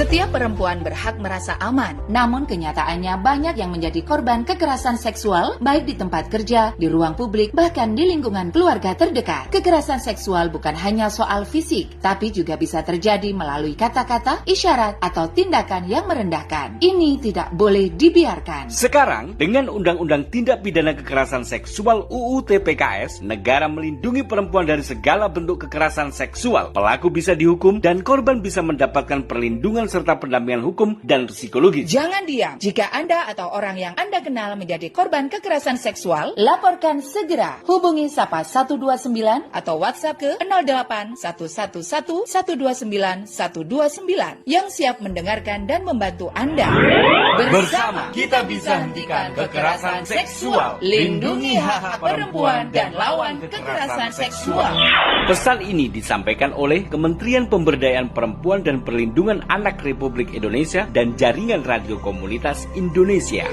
Setiap perempuan berhak merasa aman, namun kenyataannya banyak yang menjadi korban kekerasan seksual, baik di tempat kerja, di ruang publik, bahkan di lingkungan keluarga terdekat. Kekerasan seksual bukan hanya soal fisik, tapi juga bisa terjadi melalui kata-kata, isyarat, atau tindakan yang merendahkan. Ini tidak boleh dibiarkan. Sekarang, dengan Undang-Undang Tindak Pidana Kekerasan Seksual UU TPKS, negara melindungi perempuan dari segala bentuk kekerasan seksual. Pelaku bisa dihukum dan korban bisa mendapatkan perlindungan serta pendampingan hukum dan psikologis. Jangan diam. Jika Anda atau orang yang Anda kenal menjadi korban kekerasan seksual, laporkan segera. Hubungi Sapa 129 atau WhatsApp ke 08 111 129 129 yang siap mendengarkan dan membantu Anda. Bersama kita bisa hentikan kekerasan seksual. Lindungi hak-hak perempuan dan lawan kekerasan seksual. Pesan ini disampaikan oleh Kementerian Pemberdayaan Perempuan dan Perlindungan Anak Republik Indonesia dan Jaringan Radio Komunitas Indonesia.